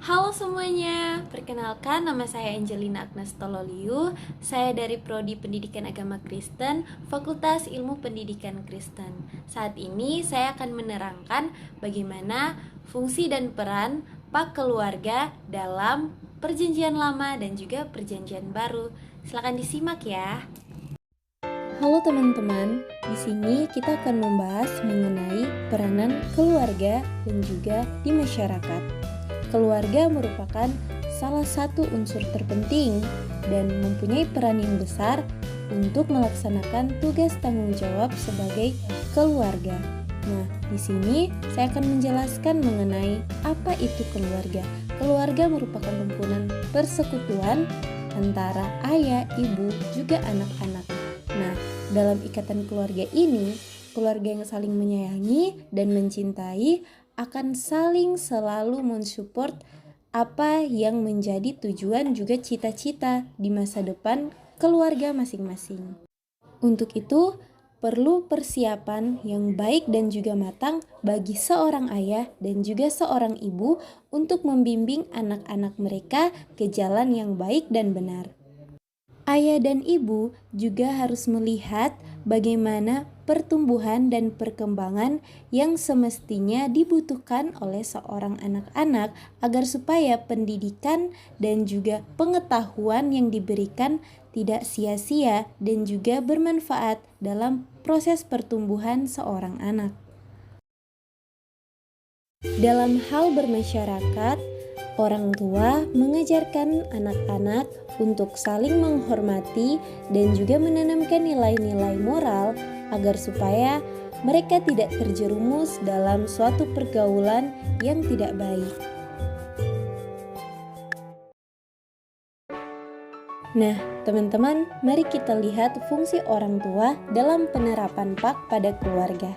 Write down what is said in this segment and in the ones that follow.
Halo semuanya, perkenalkan nama saya Angelina Agnes Tololiu. Saya dari Prodi Pendidikan Agama Kristen, Fakultas Ilmu Pendidikan Kristen. Saat ini saya akan menerangkan bagaimana fungsi dan peran pak keluarga dalam Perjanjian Lama dan juga Perjanjian Baru. Silakan disimak ya. Halo teman-teman, di sini kita akan membahas mengenai peranan keluarga dan juga di masyarakat. Keluarga merupakan salah satu unsur terpenting dan mempunyai peran yang besar untuk melaksanakan tugas tanggung jawab sebagai keluarga. Nah, di sini saya akan menjelaskan mengenai apa itu keluarga. Keluarga merupakan himpunan persekutuan antara ayah, ibu, juga anak-anak. Nah, dalam ikatan keluarga ini, keluarga yang saling menyayangi dan mencintai akan saling selalu mensupport apa yang menjadi tujuan juga cita-cita di masa depan keluarga masing-masing. Untuk itu, perlu persiapan yang baik dan juga matang bagi seorang ayah dan juga seorang ibu untuk membimbing anak-anak mereka ke jalan yang baik dan benar. Ayah dan ibu juga harus melihat bagaimana pertumbuhan dan perkembangan yang semestinya dibutuhkan oleh seorang anak-anak agar supaya pendidikan dan juga pengetahuan yang diberikan tidak sia-sia dan juga bermanfaat dalam proses pertumbuhan seorang anak. Dalam hal bermasyarakat, orang tua mengajarkan anak-anak untuk saling menghormati dan juga menanamkan nilai-nilai moral agar supaya mereka tidak terjerumus dalam suatu pergaulan yang tidak baik. Nah, teman-teman, mari kita lihat fungsi orang tua dalam penerapan PAK pada keluarga.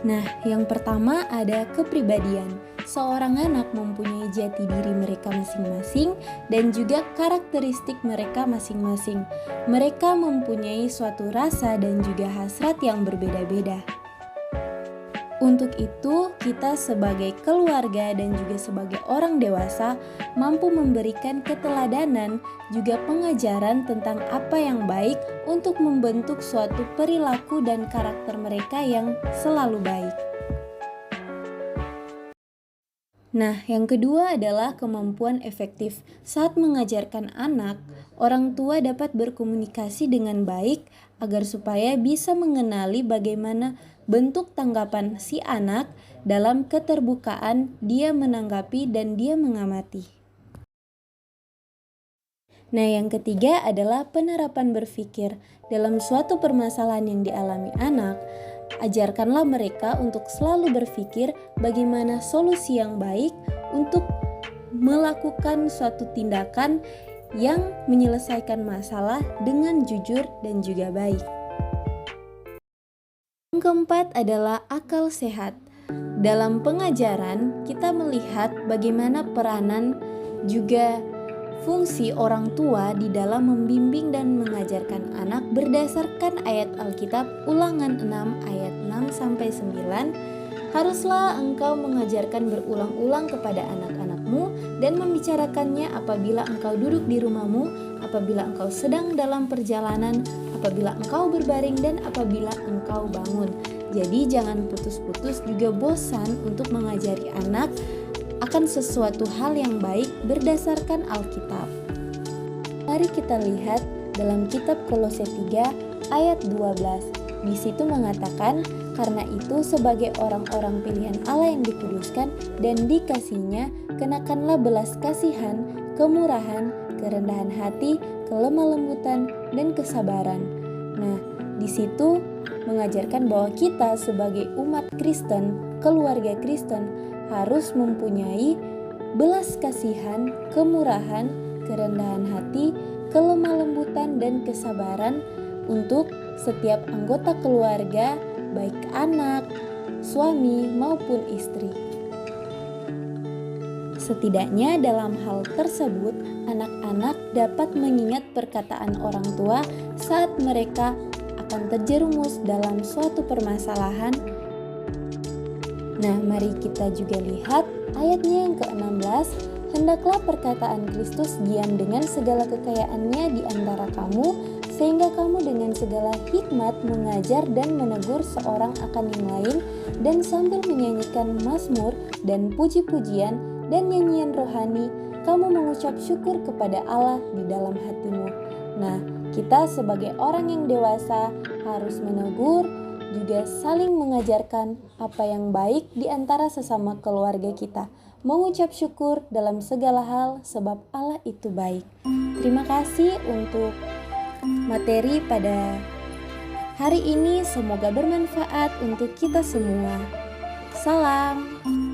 Nah, yang pertama ada kepribadian. Seorang anak mempunyai jati diri mereka masing-masing dan juga karakteristik mereka masing-masing. Mereka mempunyai suatu rasa dan juga hasrat yang berbeda-beda. Untuk itu, kita sebagai keluarga dan juga sebagai orang dewasa mampu memberikan keteladanan juga pengajaran tentang apa yang baik untuk membentuk suatu perilaku dan karakter mereka yang selalu baik. Nah, yang kedua adalah kemampuan efektif. Saat mengajarkan anak, orang tua dapat berkomunikasi dengan baik agar supaya bisa mengenali bagaimana bentuk tanggapan si anak dalam keterbukaan dia menanggapi dan dia mengamati. Nah, yang ketiga adalah penerapan berpikir. Dalam suatu permasalahan yang dialami anak, ajarkanlah mereka untuk selalu berpikir bagaimana solusi yang baik untuk melakukan suatu tindakan yang menyelesaikan masalah dengan jujur dan juga baik. Yang keempat adalah akal sehat. Dalam pengajaran, kita melihat bagaimana peranan juga fungsi orang tua di dalam membimbing dan mengajarkan anak berdasarkan ayat Alkitab Ulangan 6 ayat 6-9. Haruslah engkau mengajarkan berulang-ulang kepada anak-anakmu dan membicarakannya apabila engkau duduk di rumahmu, apabila engkau sedang dalam perjalanan, apabila engkau berbaring dan apabila engkau bangun. Jadi jangan putus-putus juga bosan untuk mengajari anak akan sesuatu hal yang baik berdasarkan Alkitab. Mari kita lihat dalam kitab Kolose 3 ayat 12. Di situ mengatakan, karena itu sebagai orang-orang pilihan Allah yang dikuduskan dan dikasihinya, kenakanlah belas kasihan, kemurahan, kerendahan hati, kelemah lembutan, dan kesabaran. Nah, di situ mengajarkan bahwa kita sebagai umat Kristen, keluarga Kristen, harus mempunyai belas kasihan, kemurahan, kerendahan hati, kelemah lembutan, dan kesabaran untuk setiap anggota keluarga, baik anak, suami, maupun istri. Setidaknya dalam hal tersebut, anak-anak dapat mengingat perkataan orang tua saat mereka akan terjerumus dalam suatu permasalahan. Nah, mari kita juga lihat ayatnya yang ke-16, hendaklah perkataan Kristus diam dengan segala kekayaannya di antara kamu, sehingga kamu dengan segala hikmat mengajar dan menegur seorang akan yang lain, dan sambil menyanyikan mazmur dan puji-pujian dan nyanyian rohani, kamu mengucap syukur kepada Allah di dalam hatimu. Nah, kita sebagai orang yang dewasa harus menegur, juga saling mengajarkan apa yang baik di antara sesama keluarga kita, mengucap syukur dalam segala hal sebab Allah itu baik. Terima kasih untuk materi pada hari ini, semoga bermanfaat untuk kita semua. Salam.